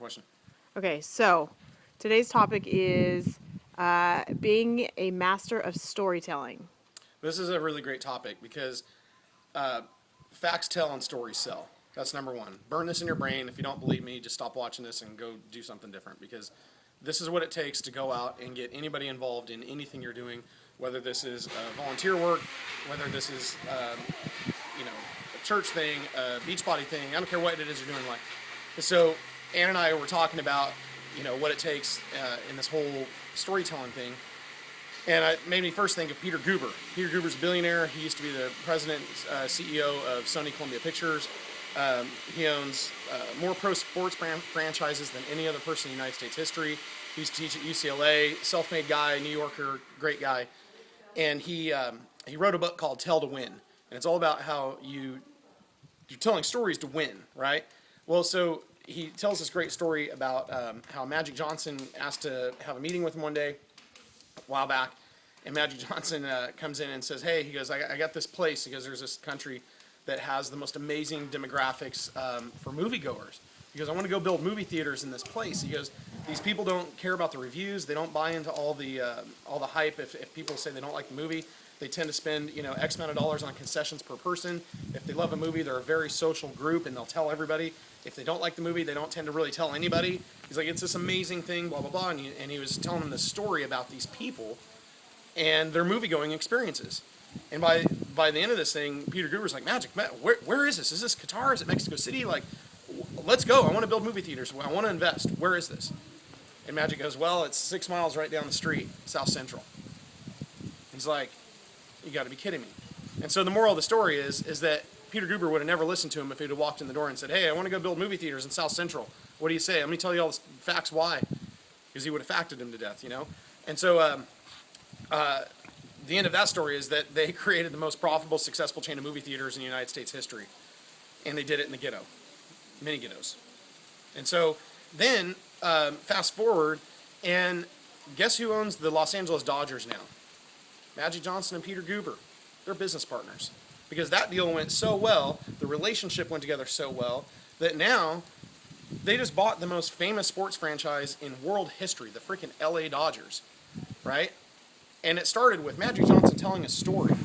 question. Okay, so today's topic is being a master of storytelling. This is a really great topic because facts tell and stories sell. That's number one. Burn this in your brain. If you don't believe me, just stop watching this and go do something different, because this is what it takes to go out and get anybody involved in anything you're doing, whether this is volunteer work, whether this is a church thing, a Beachbody thing. I don't care what it is you're doing in life. So Ann and I were talking about what it takes in this whole storytelling thing. And it made me first think of Peter Guber. Peter Guber's a billionaire. He used to be the president, CEO of Sony Columbia Pictures. He owns more pro sports franchises than any other person in United States history. He used to teach at UCLA, self-made guy, New Yorker, great guy. And he wrote a book called Tell to Win. And it's all about how you're telling stories to win, right? Well, so he tells this great story about how Magic Johnson asked to have a meeting with him one day, a while back, and Magic Johnson comes in and says, hey, he goes, I got this place. He goes, there's this country that has the most amazing demographics for moviegoers. He goes, I want to go build movie theaters in this place. He goes, these people don't care about the reviews. They don't buy into all the hype. If people say they don't like the movie, they tend to spend X amount of dollars on concessions per person. If they love a movie, they're a very social group, and they'll tell everybody. If they don't like the movie, they don't tend to really tell anybody. He's like, it's this amazing thing, blah, blah, blah. And he was telling them this story about these people and their movie-going experiences. And by the end of this thing, Peter Guber's like, Magic, where is this? Is this Qatar? Is it Mexico City? Like, let's go. I want to build movie theaters. I want to invest. Where is this? And Magic goes, well, it's 6 miles right down the street, South Central. He's like, you got to be kidding me. And so the moral of the story is that Peter Guber would have never listened to him if he'd have walked in the door and said, hey, I want to go build movie theaters in South Central. What do you say? Let me tell you all the facts why. Because he would have facted him to death, And so the end of that story is that they created the most profitable, successful chain of movie theaters in United States history. And they did it in the ghetto. Many ghettos. And so then, fast forward, and guess who owns the Los Angeles Dodgers now? Magic Johnson and Peter Guber. They're business partners. Because that deal went so well, the relationship went together so well, that now they just bought the most famous sports franchise in world history, the freaking LA Dodgers, right? And it started with Magic Johnson telling a story.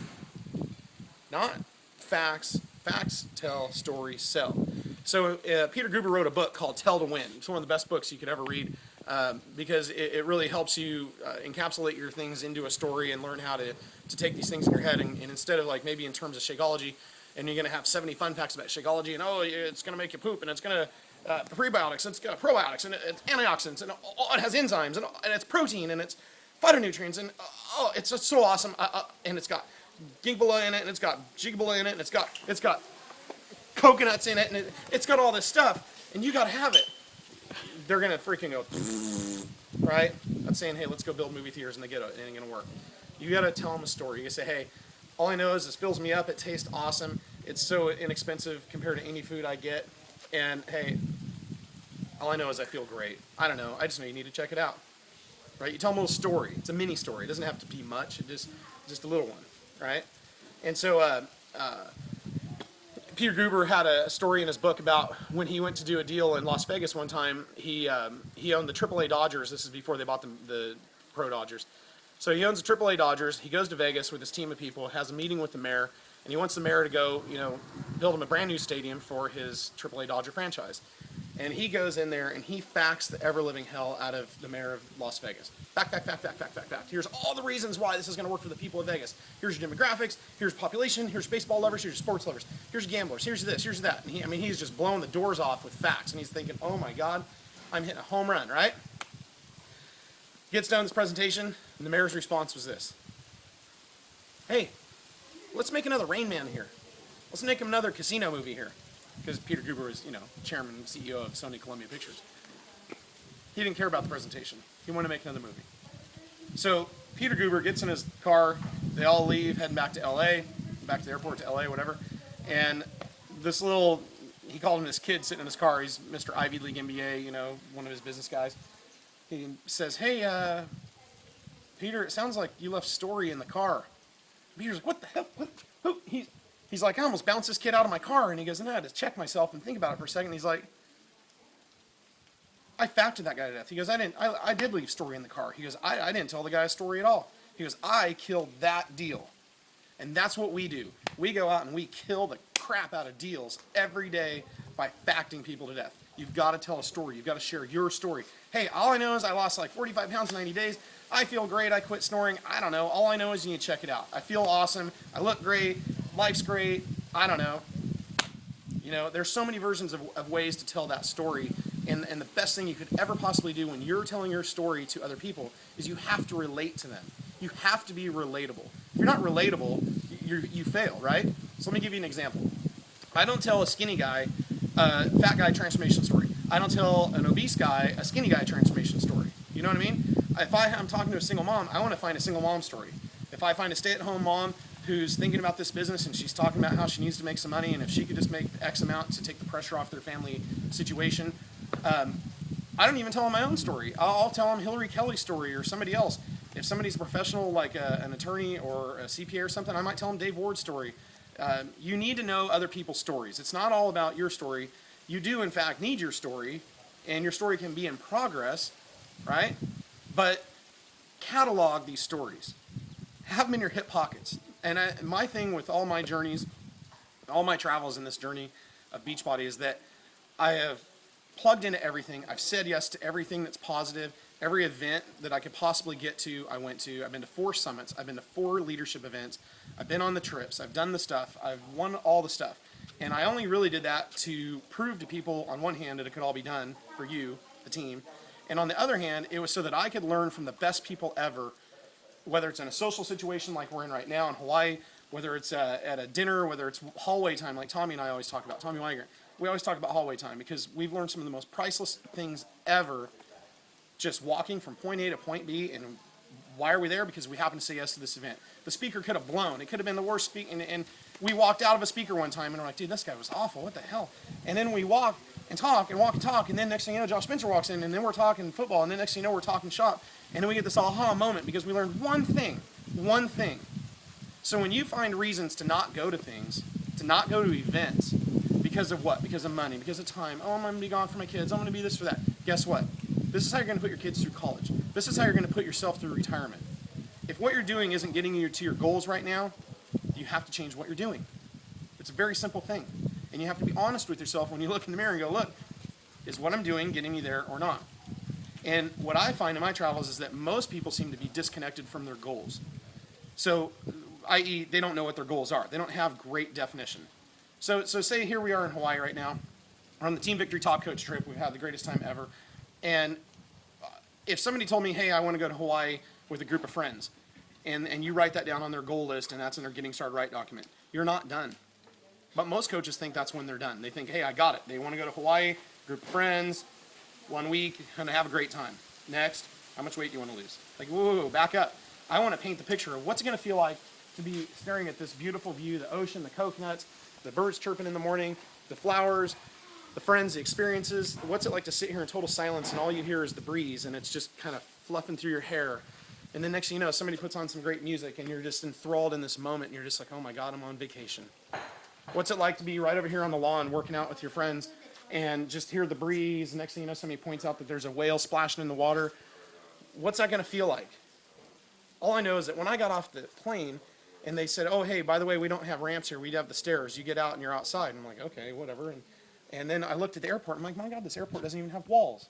Not facts. Facts tell, stories sell. So Peter Guber wrote a book called Tell to Win. It's one of the best books you could ever read because it really helps you encapsulate your things into a story and learn how to take these things in your head. And instead of like maybe in terms of Shakeology, and you're going to have 70 fun facts about Shakeology, and it's going to make you poop, and it's going to prebiotics, and it's got probiotics, and it's antioxidants, and it has enzymes, and it's protein, and it's phytonutrients, and it's just so awesome. And it's got ginkgola in it, and it's got jigabala in it, and it's got coconuts in it, and it's got all this stuff, and you got to have it. They're going to freaking go, right? I'm saying, hey, let's go build movie theaters in the ghetto. It ain't going to work. You got to tell them a story. You got to say, hey, all I know is this fills me up. It tastes awesome. It's so inexpensive compared to any food I get. And, hey, all I know is I feel great. I don't know. I just know you need to check it out. Right? You tell them a little story. It's a mini story. It doesn't have to be much. It's just a little one. Right? And so Peter Guber had a story in his book about when he went to do a deal in Las Vegas one time. He owned the AAA Dodgers. This is before they bought the Pro Dodgers. So he owns the AAA Dodgers. He goes to Vegas with his team of people, has a meeting with the mayor, and he wants the mayor to go, build him a brand new stadium for his AAA Dodger franchise. And he goes in there and he facts the ever-living hell out of the mayor of Las Vegas. Fact. Here's all the reasons why this is going to work for the people of Vegas. Here's your demographics. Here's population. Here's baseball lovers. Here's sports lovers. Here's gamblers. Here's this. Here's that. And he's just blowing the doors off with facts. And he's thinking, oh my God, I'm hitting a home run, right? Gets done this presentation, and the mayor's response was this. Hey, let's make another Rain Man here. Let's make another casino movie here. Because Peter Guber was, chairman and CEO of Sony Columbia Pictures. He didn't care about the presentation. He wanted to make another movie. So Peter Guber gets in his car. They all leave, heading back to L.A., back to the airport to L.A., whatever. And this he called him this kid sitting in his car. He's Mr. Ivy League MBA, one of his business guys. He says, hey, Peter, it sounds like you left Story in the car. Peter's like, what the hell? Who? He's like, I almost bounced this kid out of my car. And he goes, no, I had to check myself and think about it for a second. He's like, I facted that guy to death. He goes, I did leave story in the car. He goes, I didn't tell the guy a story at all. He goes, I killed that deal. And that's what we do. We go out and we kill the crap out of deals every day by facting people to death. You've got to tell a story. You've got to share your story. Hey, all I know is I lost like 45 pounds in 90 days. I feel great. I quit snoring. I don't know. All I know is you need to check it out. I feel awesome. I look great. Life's great. I don't know. You know, there's so many versions of ways to tell that story. And the best thing you could ever possibly do when you're telling your story to other people is you have to relate to them. You have to be relatable. If you're not relatable, you fail, right? So let me give you an example. I don't tell a skinny guy a fat guy transformation story. I don't tell an obese guy a skinny guy transformation story. You know what I mean? If I'm talking to a single mom, I want to find a single mom story. If I find a stay-at-home mom who's thinking about this business and she's talking about how she needs to make some money and if she could just make X amount to take the pressure off their family situation, I don't even tell them my own story. I'll tell them Hillary Kelly's story or somebody else. If somebody's a professional, like an attorney or a CPA or something, I might tell them Dave Ward's story. You need to know other people's stories. It's not all about your story. You do, in fact, need your story, and your story can be in progress, right? But catalog these stories. Have them in your hip pockets. And my thing with all my journeys, all my travels in this journey of Beachbody is that I have plugged into everything. I've said yes to everything that's positive. Every event that I could possibly get to, I went to. I've been to 4 summits. I've been to 4 leadership events. I've been on the trips. I've done the stuff. I've won all the stuff. And I only really did that to prove to people, on one hand, that it could all be done for you, the team. And on the other hand, it was so that I could learn from the best people ever, whether it's in a social situation like we're in right now in Hawaii, whether it's at a dinner, whether it's hallway time like Tommy and I always talk about, Tommy Weigert. We always talk about hallway time because we've learned some of the most priceless things ever just walking from point A to point B. And why are we there? Because we happen to say yes to this event. The speaker could have blown. It could have been the worst speaker. And we walked out of a speaker one time and we're like, dude, this guy was awful. What the hell? And then we walk and talk and walk and talk. And then next thing you know, Josh Spencer walks in and then we're talking football. And then next thing you know, we're talking shop. And then we get this aha moment because we learned one thing. So when you find reasons to not go to things, to not go to events, because of what? Because of money, because of time. Oh, I'm going to be gone for my kids. I'm going to be this for that. Guess what? This is how you're going to put your kids through college. This is how you're going to put yourself through retirement. If what you're doing isn't getting you to your goals right now, you have to change what you're doing. It's a very simple thing. And you have to be honest with yourself when you look in the mirror and go, look, is what I'm doing getting me there or not? And what I find in my travels is that most people seem to be disconnected from their goals. So, i.e., they don't know what their goals are. They don't have great definition. So say here we are in Hawaii right now. We're on the Team Victory Top Coach trip. We've had the greatest time ever. And if somebody told me, hey, I want to go to Hawaii with a group of friends, and you write that down on their goal list, and that's in their Getting Started Right document, you're not done. But most coaches think that's when they're done. They think, hey, I got it. They want to go to Hawaii, group of friends, 1 week, and have a great time. Next, how much weight do you want to lose? Like, whoa, back up. I want to paint the picture of what's it going to feel like to be staring at this beautiful view, the ocean, the coconuts, the birds chirping in the morning, the flowers, the friends, the experiences. What's it like to sit here in total silence and all you hear is the breeze and it's just kind of fluffing through your hair. And then next thing you know, somebody puts on some great music and you're just enthralled in this moment and you're just like, oh my God, I'm on vacation. What's it like to be right over here on the lawn working out with your friends and just hear the breeze? Next thing you know, somebody points out that there's a whale splashing in the water. What's that going to feel like? All I know is that when I got off the plane and they said, oh, hey, by the way, we don't have ramps here. We'd have the stairs. You get out and you're outside. And I'm like, okay, whatever. And then I looked at the airport. I'm like, my God, this airport doesn't even have walls.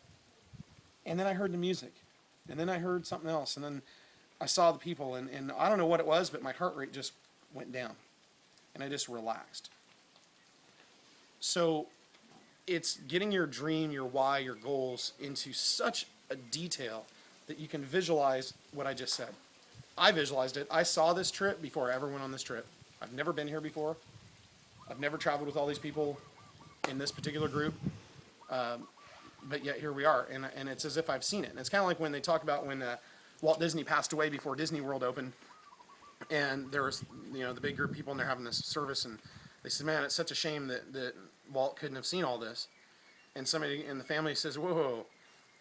And then I heard the music. And then I heard something else. And then I saw the people. And I don't know what it was, but my heart rate just went down. And I just relaxed. So it's getting your dream, your why, your goals into such a detail that you can visualize what I just said. I visualized it. I saw this trip before I ever went on this trip. I've never been here before. I've never traveled with all these people in this particular group. But yet here we are. And it's as if I've seen it. And it's kind of like when they talk about when Walt Disney passed away before Disney World opened. And there was, the big group of people in there having this service. And they said, man, it's such a shame that Walt couldn't have seen all this. And somebody in the family says, whoa,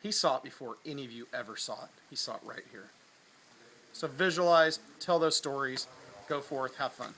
he saw it before any of you ever saw it. He saw it right here. So visualize, tell those stories, go forth, have fun.